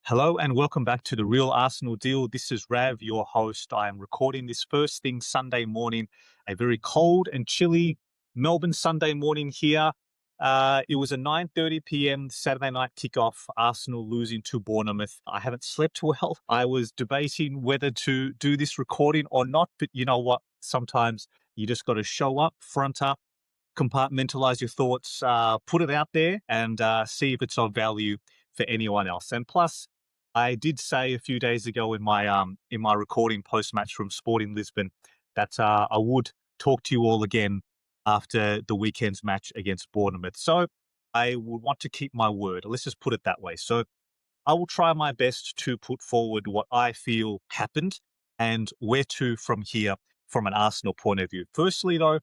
Hello and welcome back to the Real Arsenal Deal. This is Rav, your host. I am recording this first thing Sunday morning, a very cold and chilly Melbourne Sunday morning here. It was a 9:30 p.m. Saturday night kickoff, Arsenal losing to Bournemouth. I haven't slept well. I was debating whether to do this recording or not, but you know what? Sometimes you just got to show up, front up, compartmentalize your thoughts, put it out there and see if it's of value for anyone else. And plus, I did say a few days ago in my recording post match from Sporting Lisbon that I would talk to you all again after the weekend's match against Bournemouth. So I would want to keep my word. Let's just put it that way. So I will try my best to put forward what I feel happened and where to from here from an Arsenal point of view. Firstly, though,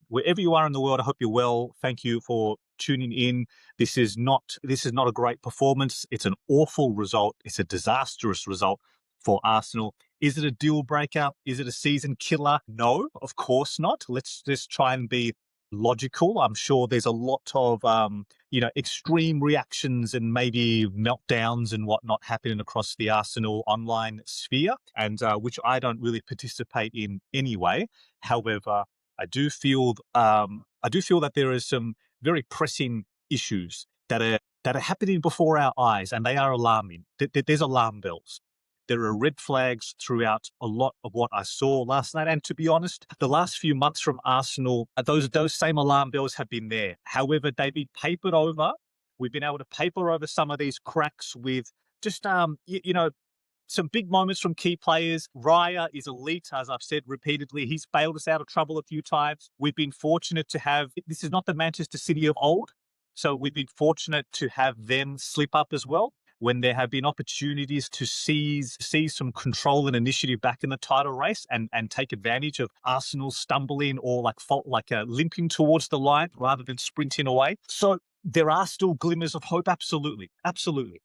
wherever you are in the world, I hope you're well. Thank you for tuning in. This is not a great performance. It's an awful result. It's a disastrous result for Arsenal. Is it a deal breaker? Is it a season killer? No, of course not. Let's just try and be logical. I'm sure there's a lot of extreme reactions and maybe meltdowns and whatnot happening across the Arsenal online sphere, and which I don't really participate in anyway. However, I do feel that there are some very pressing issues that are happening before our eyes, and they are alarming. There's alarm bells. There are red flags throughout a lot of what I saw last night. And to be honest, the last few months from Arsenal, those same alarm bells have been there. However, they've been papered over. We've been able to paper over some of these cracks with just some big moments from key players. Raya is elite, as I've said repeatedly. He's bailed us out of trouble a few times. We've been fortunate to have, this is not the Manchester City of old, so we've been fortunate to have them slip up as well when there have been opportunities to seize some control and initiative back in the title race and take advantage of Arsenal stumbling or limping towards the line rather than sprinting away. So there are still glimmers of hope. Absolutely. Absolutely.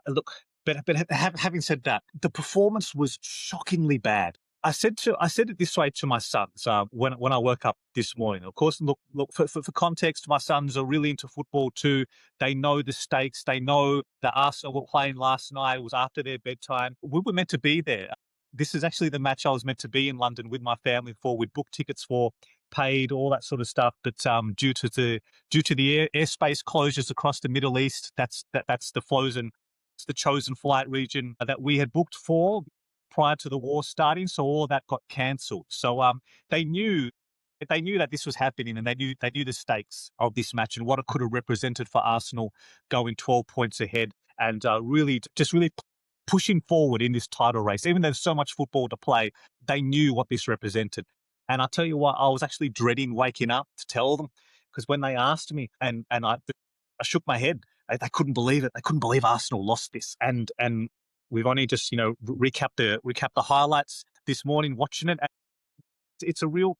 Look, but having said that, the performance was shockingly bad. I said it this way to my sons when I woke up this morning. Of course, look for context, my sons are really into football too. They know the stakes. They know that Arsenal were playing last night. It was after their bedtime. We were meant to be there. This is actually the match I was meant to be in London with my family for. We'd booked tickets for, paid, all that sort of stuff. But due to the airspace closures across the Middle East, that's the flows and it's the chosen flight region that we had booked for prior to the war starting. So all of that got cancelled. So they knew that this was happening, and they knew the stakes of this match and what it could have represented for Arsenal going 12 points ahead and really pushing forward in this title race. Even though there's so much football to play, they knew what this represented. And I'll tell you what, I was actually dreading waking up to tell them, because when they asked me and I shook my head. They couldn't believe it. They couldn't believe Arsenal lost this. And we've only just recap the highlights this morning watching it. It's a real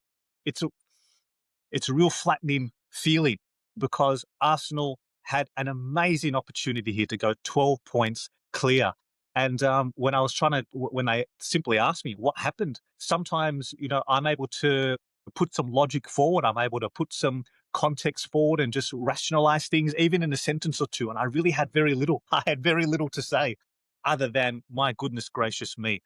flattening feeling, because Arsenal had an amazing opportunity here to go 12 points clear. And when they simply asked me what happened, sometimes I'm able to put some logic forward. I'm able to put some context forward and just rationalize things, even in a sentence or two. And I really had very little. I had very little to say other than, my goodness gracious me.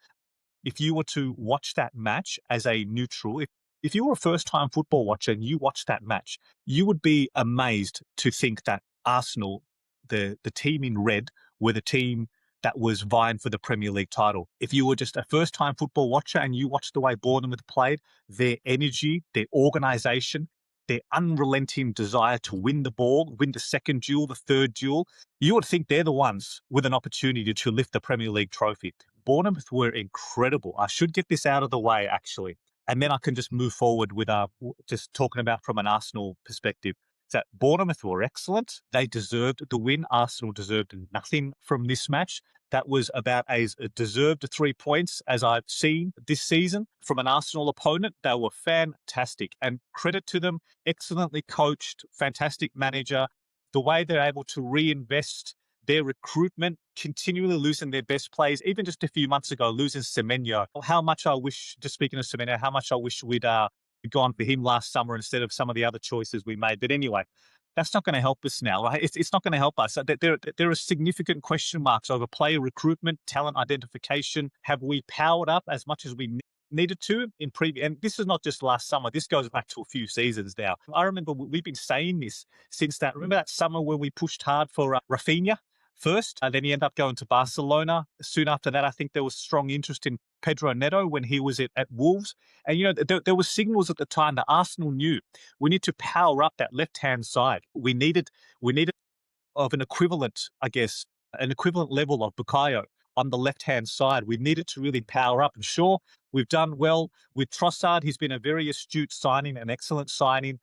If you were to watch that match as a neutral, if you were a first-time football watcher and you watched that match, you would be amazed to think that Arsenal, the team in red, were the team that was vying for the Premier League title. If you were just a first-time football watcher and you watched the way Bournemouth played, their energy, their organisation, their unrelenting desire to win the ball, win the second duel, the third duel, you would think they're the ones with an opportunity to lift the Premier League trophy. Bournemouth were incredible. I should get this out of the way, actually, and then I can just move forward with just talking about from an Arsenal perspective. That Bournemouth were excellent. They deserved the win. Arsenal deserved nothing from this match. That was about as deserved 3 points as I've seen this season from an Arsenal opponent. They were fantastic, and credit to them. Excellently coached, fantastic manager. The way they're able to reinvest their recruitment, continually losing their best players, even just a few months ago, losing Semenyo. How much I wish, just speaking of Semenyo, how much I wish we'd gone for him last summer instead of some of the other choices we made. But anyway, That's not going to help us now, right? It's not going to help us. There are significant question marks over player recruitment, talent identification. Have we powered up as much as we needed to in previous? And this is not just last summer. This goes back to a few seasons now. I remember we've been saying this since that. Remember that summer where we pushed hard for Rafinha first, and then he ended up going to Barcelona. Soon after that, I think there was strong interest in Pedro Neto when he was at Wolves. And, there were signals at the time that Arsenal knew we need to power up that left-hand side. We needed of an equivalent, I guess, an equivalent level of Bukayo on the left-hand side. We needed to really power up. And sure, we've done well with Trossard. He's been a very astute signing, an excellent signing.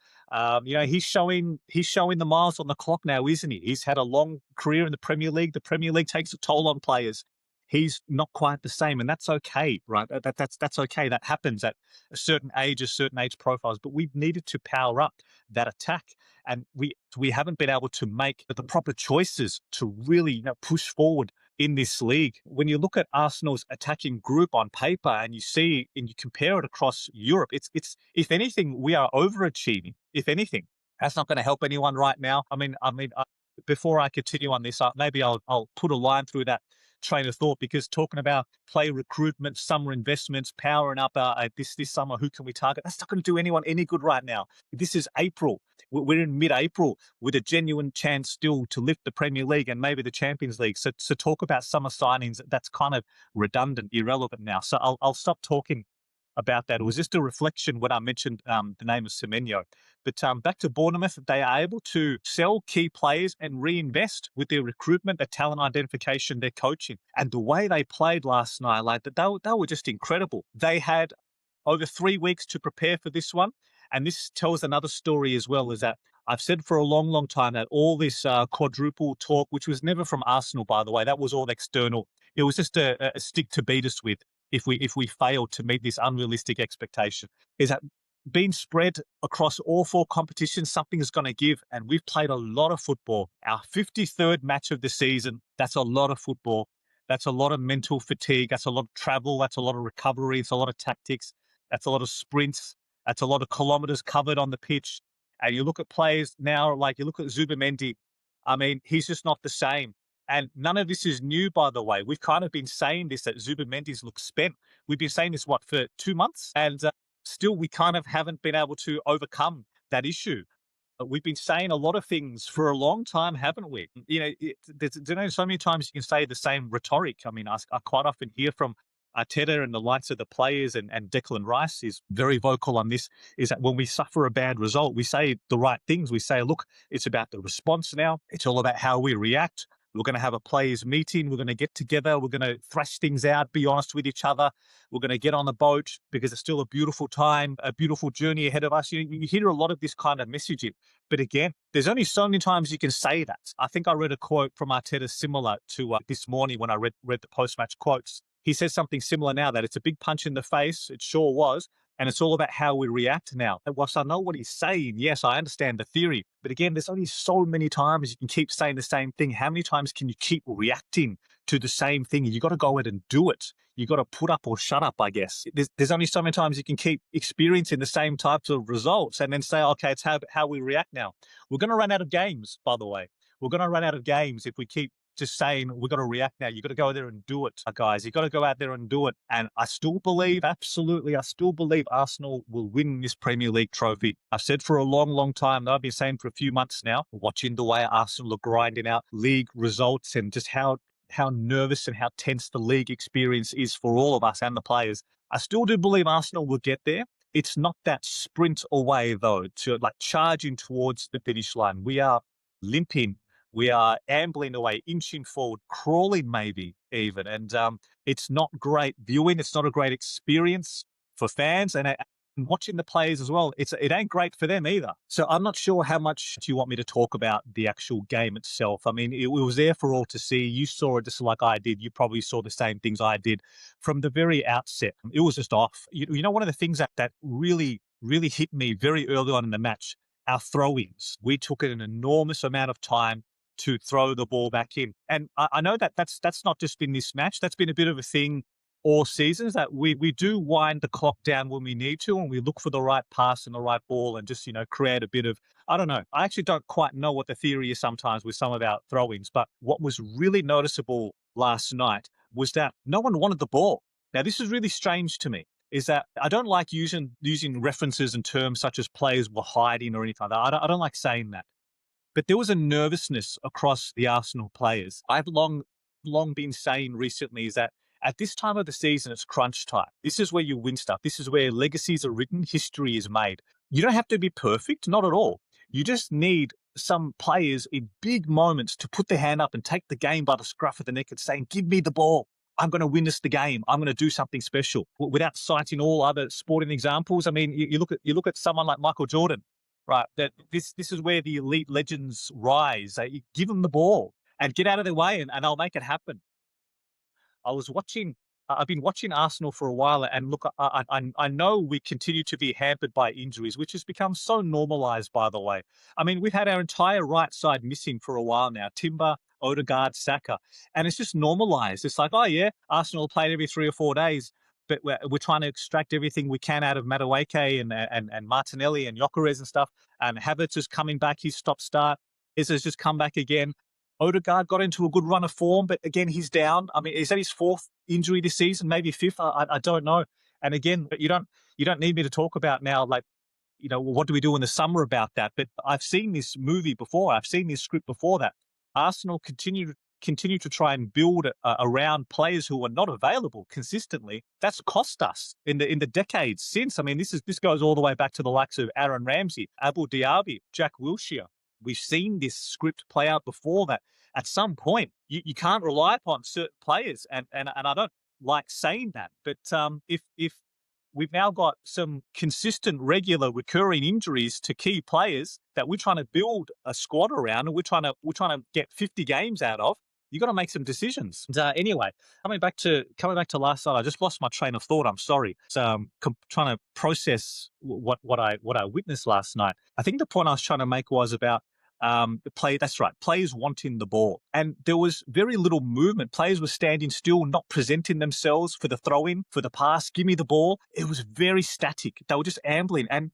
He's showing the miles on the clock now, isn't he? He's had a long career in the Premier League. The Premier League takes a toll on players. He's not quite the same, and that's okay, right? That's okay. That happens at a certain age profiles. But we've needed to power up that attack, and we haven't been able to make the proper choices to really push forward in this league. When you look at Arsenal's attacking group on paper, and you see and you compare it across Europe, it's if anything, we are overachieving. If anything, that's not going to help anyone right now. Before I continue on this, maybe I'll put a line through that train of thought, because talking about play recruitment, summer investments, powering up this summer, who can we target? That's not going to do anyone any good right now. This is April. We're in mid-April with a genuine chance still to lift the Premier League and maybe the Champions League. So talk about summer signings, that's kind of redundant, irrelevant now. So I'll stop talking about that. It was just a reflection when I mentioned the name of Semenyo. But back to Bournemouth, they are able to sell key players and reinvest with their recruitment, their talent identification, their coaching. And the way they played last night, they were just incredible. They had over 3 weeks to prepare for this one. And this tells another story as well, is that I've said for a long, long time that all this quadruple talk, which was never from Arsenal, by the way, that was all external. It was just a stick to beat us with if we fail to meet this unrealistic expectation, is that being spread across all 4 competitions, something is going to give. And we've played a lot of football. Our 53rd match of the season, that's a lot of football. That's a lot of mental fatigue. That's a lot of travel. That's a lot of recovery. It's a lot of tactics. That's a lot of sprints. That's a lot of kilometers covered on the pitch. And you look at players now, like you look at Zubimendi, he's just not the same. And none of this is new, by the way. We've kind of been saying this, that Zubimendi's looks spent. We've been saying this, for 2 months? And still, we kind of haven't been able to overcome that issue. We've been saying a lot of things for a long time, haven't we? There's so many times you can say the same rhetoric. I quite often hear from Arteta and the likes of the players, and Declan Rice is very vocal on this, is that when we suffer a bad result, we say the right things. We say, look, it's about the response now. It's all about how we react. We're going to have a players meeting. We're going to get together. We're going to thrash things out, be honest with each other. We're going to get on the boat because it's still a beautiful time, a beautiful journey ahead of us. You hear a lot of this kind of messaging. But again, there's only so many times you can say that. I think I read a quote from Arteta similar to this morning when I read the post-match quotes. He says something similar now, that it's a big punch in the face. It sure was. And it's all about how we react now. And whilst I know what he's saying, yes, I understand the theory. But again, there's only so many times you can keep saying the same thing. How many times can you keep reacting to the same thing? You got to go ahead and do it. You got to put up or shut up, I guess. There's only so many times you can keep experiencing the same types of results and then say, okay, it's how we react now. We're going to run out of games, by the way. We're going to run out of games if we keep just saying we've got to react now. You've got to go there and do it, guys. You've got to go out there and do it. And I still believe Arsenal will win this Premier League trophy. I've said for a long, long time, though, I've been saying for a few months now, watching the way Arsenal are grinding out league results and just how nervous and how tense the league experience is for all of us and the players. I still do believe Arsenal will get there. It's not that sprint away, though, to charging towards the finish line. We are limping. We are ambling away, inching forward, crawling maybe even. And it's not great viewing. It's not a great experience for fans. And watching the players as well, it ain't great for them either. So I'm not sure how much do you want me to talk about the actual game itself. It was there for all to see. You saw it just like I did. You probably saw the same things I did from the very outset. It was just off. One of the things that really, really hit me very early on in the match, our throw-ins. We took an enormous amount of time to throw the ball back in. And I know that's not just been this match. That's been a bit of a thing all seasons, that we do wind the clock down when we need to, and we look for the right pass and the right ball and just, create a bit of, I don't know. I actually don't quite know what the theory is sometimes with some of our throw-ins, but what was really noticeable last night was that no one wanted the ball. Now, this is really strange to me, is that I don't like using references and terms such as players were hiding or anything like that. I don't like saying that. But there was a nervousness across the Arsenal players. I've long been saying recently is that at this time of the season, it's crunch time. This is where you win stuff. This is where legacies are written, history is made. You don't have to be perfect, not at all. You just need some players in big moments to put their hand up and take the game by the scruff of the neck and saying, give me the ball. I'm going to win this the game. I'm going to do something special, without citing all other sporting examples. I mean, you look at someone like Michael Jordan, right? That this is where the elite legends rise. You give them the ball and get out of their way, and I'll make it happen. I've been watching Arsenal for a while, and look, I know we continue to be hampered by injuries, which has become so normalised, by the way. I mean, we've had our entire right side missing for a while now, Timber, Odegaard, Saka, and it's just normalised. It's like, oh yeah, Arsenal played every 3 or 4 days, but we're trying to extract everything we can out of Madueke and Martinelli and Gyökeres and stuff, and Havertz is coming back, his stop-start. Is has just come back again. Odegaard got into a good run of form, but again, he's down. I mean, is that his fourth injury this season? Maybe fifth? I don't know. And again, you don't need me to talk about now, like, what do we do in the summer about that? But I've seen this movie before. I've seen this script before that. Arsenal continue to try and build around players who are not available consistently. That's cost us in the decades since. I mean, this goes all the way back to the likes of Aaron Ramsey, Abu Diaby, Jack Wilshere. We've seen this script play out before, that at some point you can't rely upon certain players, and I don't like saying that, but if we've now got some consistent, regular, recurring injuries to key players that we're trying to build a squad around, and we're trying to get 50 games out of, you got to make some decisions. And, anyway, coming back to last night, I just lost my train of thought. I'm sorry. So trying to process what I witnessed last night. I think the point I was trying to make was about that's right, players wanting the ball, and there was very little movement. Players were standing still, not presenting themselves for the throw-in, for the pass. Give me the ball. It was very static. They were just ambling, and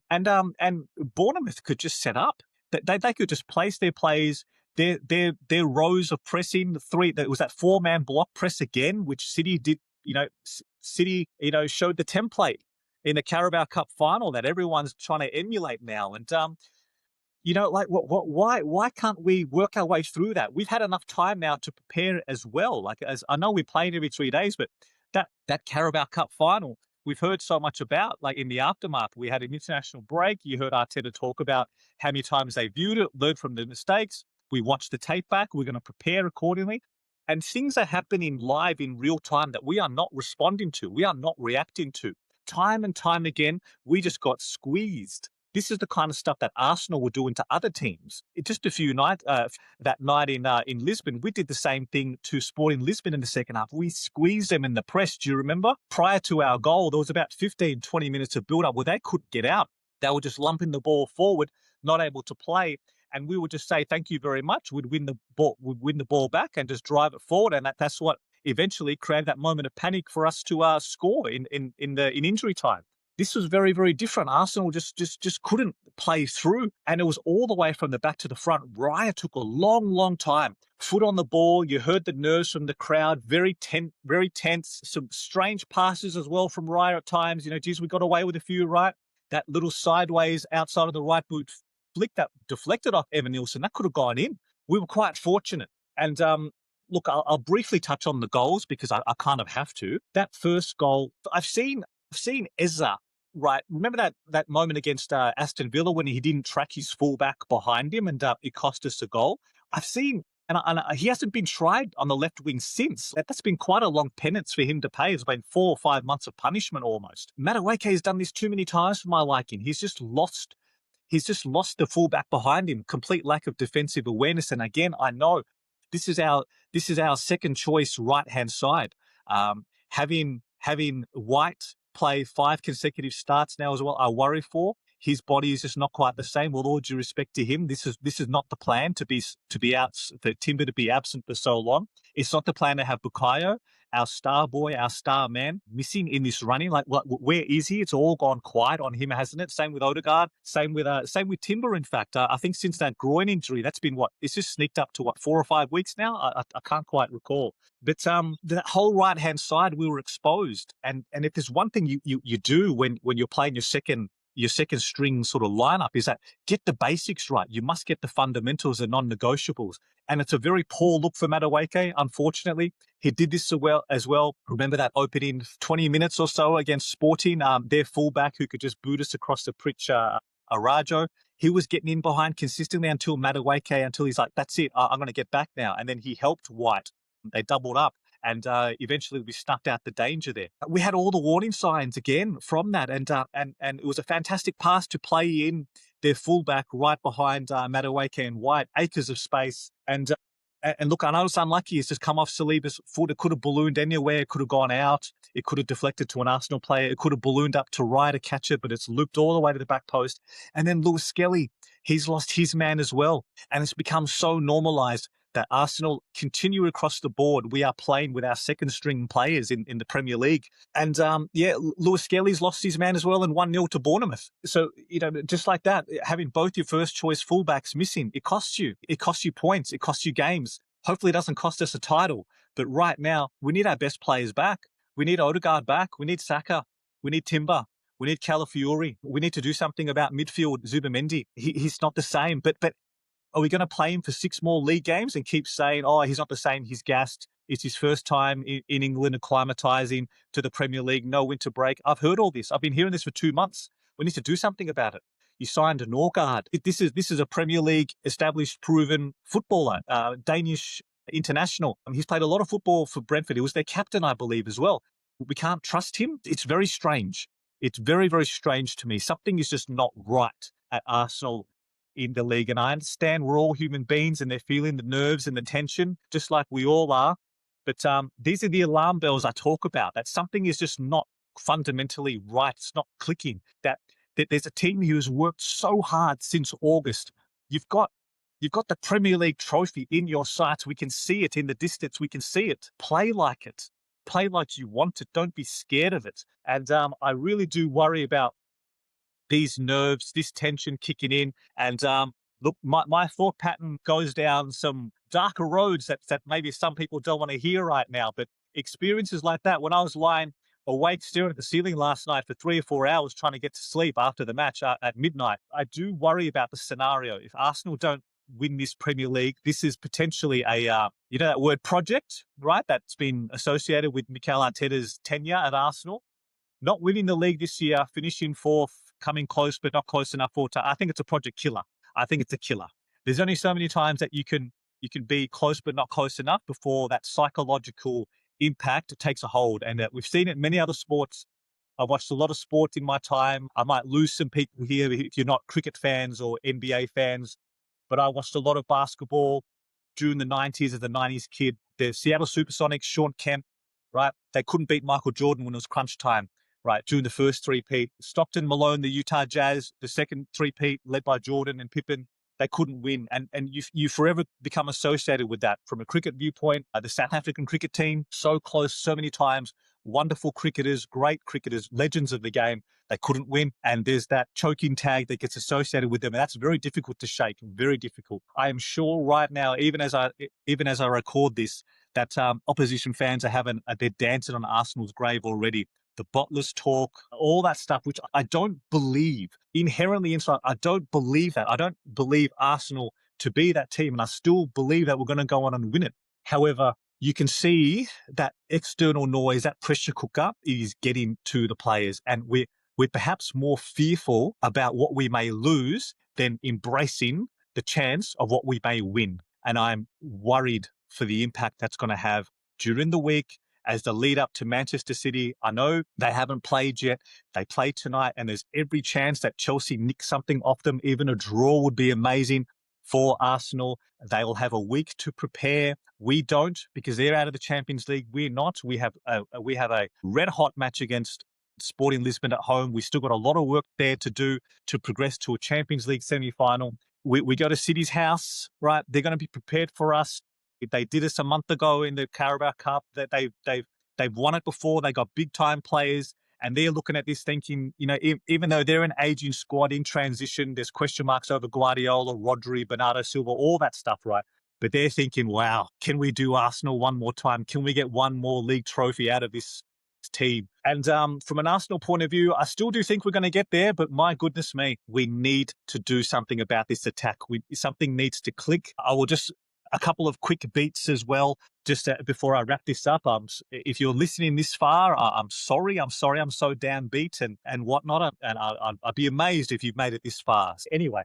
Bournemouth could just set up. They could just place their plays. Their rows of pressing, that was that 4-man block press again, which City did. City showed the template in the Carabao Cup final that everyone's trying to emulate now, and why can't we work our way through that? We've had enough time now to prepare as well. Like, as I know we're playing every 3 days, but that Carabao Cup final we've heard so much about, like in the aftermath. We had an international break. You heard Arteta talk about how many times they viewed it, learned from the mistakes. We watched the tape back. We're going to prepare accordingly. And things are happening live in real time that we are not responding to. We are not reacting to. Time and time again, we just got squeezed. This is the kind of stuff that Arsenal were doing to other teams. Just a few nights, that night in Lisbon, we did the same thing to Sporting Lisbon in the second half. We squeezed them in the press. Do you remember? Prior to our goal, there was about 15, 20 minutes of build-up where they couldn't get out. They were just lumping the ball forward, not able to play. And we would just say, thank you very much. We'd win the ball back and just drive it forward. And that's what eventually created that moment of panic for us to score in injury time. This was very, very different. Arsenal just couldn't play through, and it was all the way from the back to the front. Raya took a long, long time. Foot on the ball. You heard the nerves from the crowd. Very tense. Some strange passes as well from Raya at times. We got away with a few, right? That little sideways outside of the right boot flick that deflected off Evan Nilsson, that could have gone in. We were quite fortunate. And look, I'll briefly touch on the goals because I kind of have to. That first goal, I've seen Ezra, right? Remember that moment against Aston Villa when he didn't track his fullback behind him and it cost us a goal? I've seen, and he hasn't been tried on the left wing since. That's been quite a long penance for him to pay. It's been 4 or 5 months of punishment almost. Madueke has done this too many times for my liking. He's just lost the fullback behind him. Complete lack of defensive awareness. And again, I know this is our second choice right hand side. Having White play 5 consecutive starts now as well, I worry for. his body is just not quite the same. With all due respect to him, this is not the plan to be out, for Timber to be absent for so long. It's not the plan to have Bukayo, our star boy, our star man, missing in this running. Like, where is he? It's all gone quiet on him, hasn't it? Same with Odegaard. Same with Timber. In fact, I think since that groin injury, that's been it's just sneaked up to 4 or 5 weeks now. I can't quite recall. But that whole right hand side, we were exposed. And if there's one thing you do when you're playing your second string sort of lineup, is that get the basics right. You must get the fundamentals and non-negotiables. And it's a very poor look for Madueke, unfortunately. He did this as well. Remember that opening 20 minutes or so against Sporting, their fullback who could just boot us across the pitch, Arajo. He was getting in behind consistently until Madueke, until he's like, that's it, I'm going to get back now. And then he helped White. They doubled up. And eventually we snuffed out the danger there. We had all the warning signs again from that. And it was a fantastic pass to play in their fullback right behind Madueke and White, acres of space. And look, I know it's unlucky. It's just come off Saliba's foot. It could have ballooned anywhere. It could have gone out. It could have deflected to an Arsenal player. It could have ballooned up to Raya to catch it, but it's looped all the way to the back post. And then Lewis Skelly, he's lost his man as well. And it's become so normalised that Arsenal continue across the board. We are playing with our second string players in the Premier League. And Lewis Skelly's lost his man as well and 1-0 to Bournemouth. So, just like that, having both your first choice fullbacks missing, it costs you. It costs you points. It costs you games. Hopefully it doesn't cost us a title. But right now, we need our best players back. We need Odegaard back. We need Saka. We need Timber. We need Calafiori. We need to do something about midfield Zubimendi. He's not the same. But are we going to play him for 6 more league games and keep saying, oh, he's not the same, he's gassed, it's his first time in England acclimatising to the Premier League, no winter break? I've heard all this. I've been hearing this for 2 months. We need to do something about it. You signed a Norgard. This is a Premier League established, proven footballer, Danish international. He's played a lot of football for Brentford. He was their captain, I believe, as well. We can't trust him. It's very strange. It's very, very strange to me. Something is just not right at Arsenal in the league. And I understand we're all human beings and they're feeling the nerves and the tension, just like we all are. But these are the alarm bells I talk about, that something is just not fundamentally right. It's not clicking. That there's a team who has worked so hard since August. You've got the Premier League trophy in your sights. We can see it in the distance. We can see it. Play like it. Play like you want it. Don't be scared of it. And I really do worry about these nerves, this tension kicking in. And look, my thought pattern goes down some darker roads that maybe some people don't want to hear right now. But experiences like that, when I was lying awake staring at the ceiling last night for 3 or 4 hours trying to get to sleep after the match at midnight, I do worry about the scenario. If Arsenal don't win this Premier League, this is potentially a, that word project, right? That's been associated with Mikel Arteta's tenure at Arsenal. Not winning the league this year, finishing 4th, coming close but not close enough for I think it's a project killer. I think it's a killer. There's only so many times that you can be close but not close enough before that psychological impact takes a hold. And we've seen it in many other sports. I've watched a lot of sport in my time. I might lose some people here if you're not cricket fans or NBA fans, but I watched a lot of basketball during the 90s as a 90s kid. The Seattle Supersonics, Sean Kemp, right? They couldn't beat Michael Jordan when it was crunch time. Right, during the first three-peat. Stockton, Malone, the Utah Jazz, the second three-peat led by Jordan and Pippen, they couldn't win. And you forever become associated with that. From a cricket viewpoint, the South African cricket team, so close so many times, wonderful cricketers, great cricketers, legends of the game, they couldn't win. And there's that choking tag that gets associated with them. And that's very difficult to shake, very difficult. I am sure right now, even as I record this, that opposition fans they're dancing on Arsenal's grave already. The Bottlers talk, all that stuff, which I don't believe. Inherently inside, I don't believe that. I don't believe Arsenal to be that team, and I still believe that we're going to go on and win it. However, you can see that external noise, that pressure cooker is getting to the players, and we're perhaps more fearful about what we may lose than embracing the chance of what we may win. And I'm worried for the impact that's going to have during the week, as the lead up to Manchester City. I know they haven't played yet. They play tonight, and there's every chance that Chelsea nick something off them. Even a draw would be amazing for Arsenal. They will have a week to prepare. We don't, because they're out of the Champions League. We're not. We have a red hot match against Sporting Lisbon at home. We still got a lot of work there to do to progress to a Champions League semi-final. We go to City's house, right? They're going to be prepared for us. They did us a month ago in the Carabao Cup. That they've won it before. They got big time players, and they're looking at this thinking, even though they're an aging squad in transition, there's question marks over Guardiola, Rodri, Bernardo Silva, all that stuff, right? But they're thinking, wow, can we do Arsenal one more time? Can we get one more league trophy out of this team? And from an Arsenal point of view, I still do think we're going to get there, but my goodness me, we need to do something about this attack. Something needs to click. I will just a couple of quick beats as well, just before I wrap this up. If you're listening this far, I'm sorry. I'm so downbeat and whatnot, and I'd be amazed if you've made it this far. Anyway,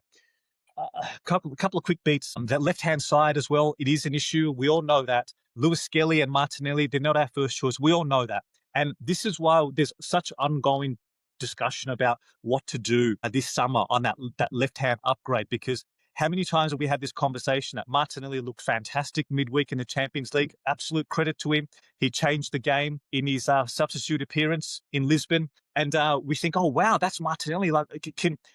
a couple of quick beats. That left-hand side as well, it is an issue. We all know that. Lewis Skelly and Martinelli, they're not our first choice. We all know that. And this is why there's such ongoing discussion about what to do this summer on that left-hand upgrade, because how many times have we had this conversation that Martinelli looked fantastic midweek in the Champions League? Absolute credit to him. He changed the game in his substitute appearance in Lisbon. And we think, oh, wow, that's Martinelli.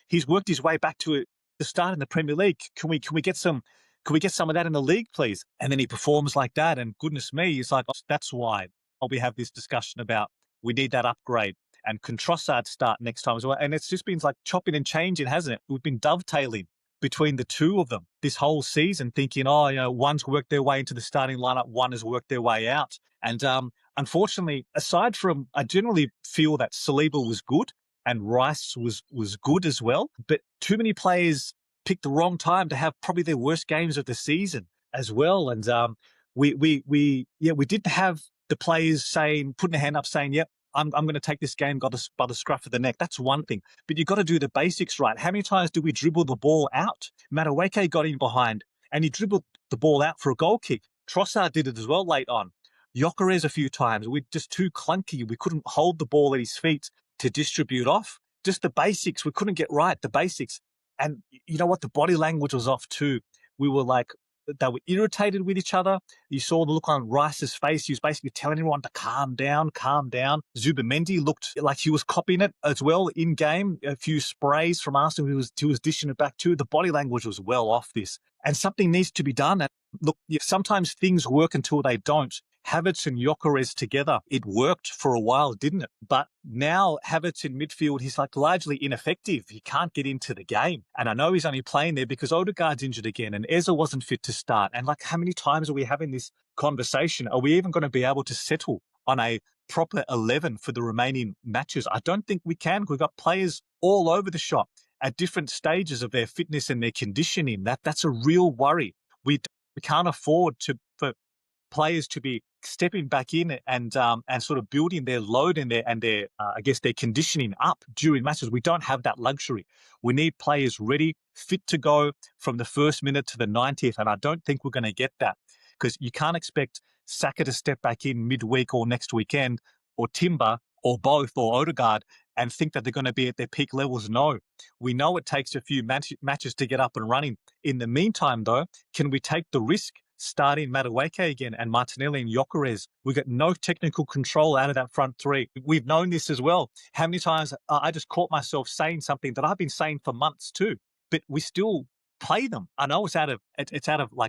He's worked his way back to the start in the Premier League. Can we get some of that in the league, please? And then he performs like that. And goodness me, it's like, that's why we have this discussion about we need that upgrade. And can Trossard start next time as well? And it's just been like chopping and changing, hasn't it? We've been dovetailing between the two of them this whole season, thinking, one's worked their way into the starting lineup, one has worked their way out. And unfortunately, aside from, I generally feel that Saliba was good and Rice was good as well, but too many players picked the wrong time to have probably their worst games of the season as well. And we didn't have the players putting their hand up saying, yep, I'm going to take this game by the scruff of the neck. That's one thing. But you've got to do the basics right. How many times do we dribble the ball out? Madueke got in behind and he dribbled the ball out for a goal kick. Trossard did it as well late on. Gyökeres a few times. We're just too clunky. We couldn't hold the ball at his feet to distribute off. Just the basics. We couldn't get right, the basics. And you know what? The body language was off too. We were they were irritated with each other. You saw the look on Rice's face. He was basically telling everyone to calm down. Zubimendi looked like he was copying it as well in game. A few sprays from Arsenal he was dishing it back to. The body language was well off this. And something needs to be done. And look, sometimes things work until they don't. Havertz and Gyökeres together, it worked for a while, didn't it? But now Havertz in midfield, he's largely ineffective. He can't get into the game. And I know he's only playing there because Odegaard's injured again and Eze wasn't fit to start. And how many times are we having this conversation? Are we even going to be able to settle on a proper 11 for the remaining matches? I don't think we can. We've got players all over the shop at different stages of their fitness and their conditioning. That's a real worry. We can't afford for players to be stepping back in and sort of building their load and their conditioning up during matches. We don't have that luxury. We need players ready, fit to go from the first minute to the 90th, and I don't think we're going to get that because you can't expect Saka to step back in midweek or next weekend, or Timber, or both, or Odegaard, and think that they're going to be at their peak levels. No, we know it takes a few matches to get up and running. In the meantime, though, can we take the risk starting Madueke again and Martinelli and Gyökeres? We got no technical control out of that front three. We've known this as well. How many times I just caught myself saying something that I've been saying for months too, but we still play them. I know it's out of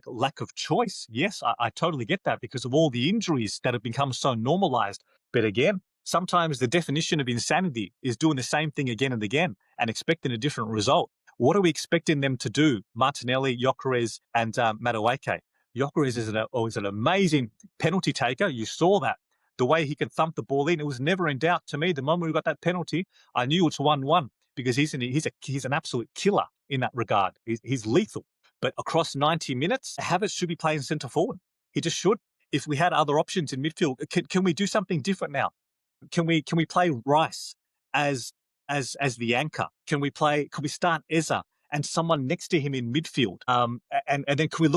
lack of choice. Yes, I totally get that because of all the injuries that have become so normalized. But again, sometimes the definition of insanity is doing the same thing again and again and expecting a different result. What are we expecting them to do? Martinelli, Gyökeres, and Madueke. Gyökeres is an amazing penalty taker. You saw that. The way he can thump the ball in, it was never in doubt to me. The moment we got that penalty, I knew it's 1-1 because he's an absolute killer in that regard. He's lethal. But across 90 minutes, Havertz should be playing centre forward. He just should. If we had other options in midfield, can we do something different now? Can we play Rice as the anchor? Can we start Eze and someone next to him in midfield? And then can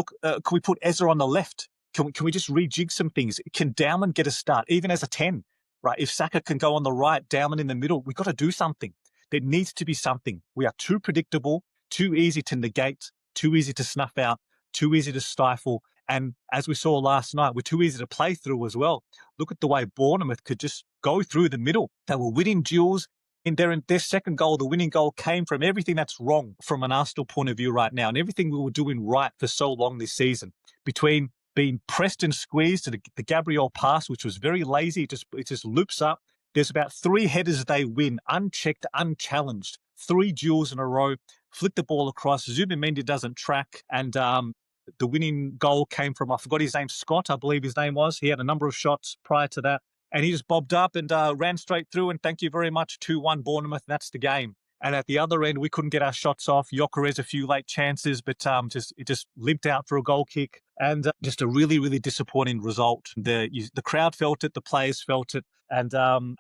we put Eze on the left? Can we just rejig some things? Can Dowman get a start, even as a 10? Right? If Saka can go on the right, Dowman in the middle, we've got to do something. There needs to be something. We are too predictable, too easy to negate, too easy to snuff out, too easy to stifle. And as we saw last night, we're too easy to play through as well. Look at the way Bournemouth could just go through the middle. They were winning duels. In their second goal, the winning goal came from everything that's wrong from an Arsenal point of view right now, and everything we were doing right for so long this season. Between being pressed and squeezed to the Gabriel pass, which was very lazy, it just loops up. There's about 3 headers they win, unchecked, unchallenged. 3 duels in a row, flick the ball across. Zubimendi doesn't track, and the winning goal came from, I forgot his name, Scott, I believe his name was. He had a number of shots prior to that. And he just bobbed up and ran straight through, and thank you very much, 2-1 Bournemouth. That's the game. And at the other end, we couldn't get our shots off. Gyökeres a few late chances, but it just limped out for a goal kick. And just a really, really disappointing result. The crowd felt it, the players felt it, and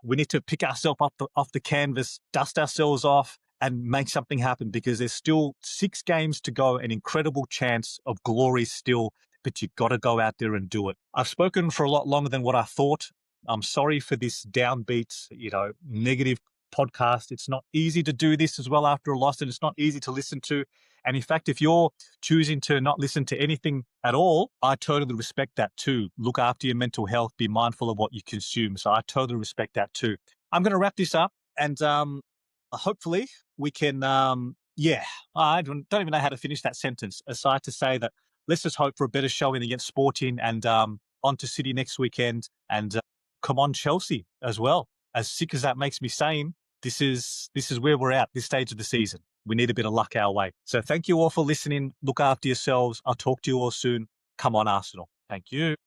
we need to pick ourselves up off the canvas, dust ourselves off, and make something happen, because there's still 6 games to go, an incredible chance of glory still, but you've got to go out there and do it. I've spoken for a lot longer than what I thought. I'm sorry for this downbeat, negative podcast. It's not easy to do this as well after a loss, and it's not easy to listen to. And in fact, if you're choosing to not listen to anything at all, I totally respect that too. Look after your mental health, be mindful of what you consume. So I totally respect that too. I'm going to wrap this up, and hopefully we can, I don't even know how to finish that sentence, aside to say that let's just hope for a better showing against Sporting, and on to City next weekend, and come on Chelsea as well. As sick as that makes me saying, this is where we're at this stage of the season. We need a bit of luck our way. So thank you all for listening. Look after yourselves. I'll talk to you all soon. Come on, Arsenal. Thank you.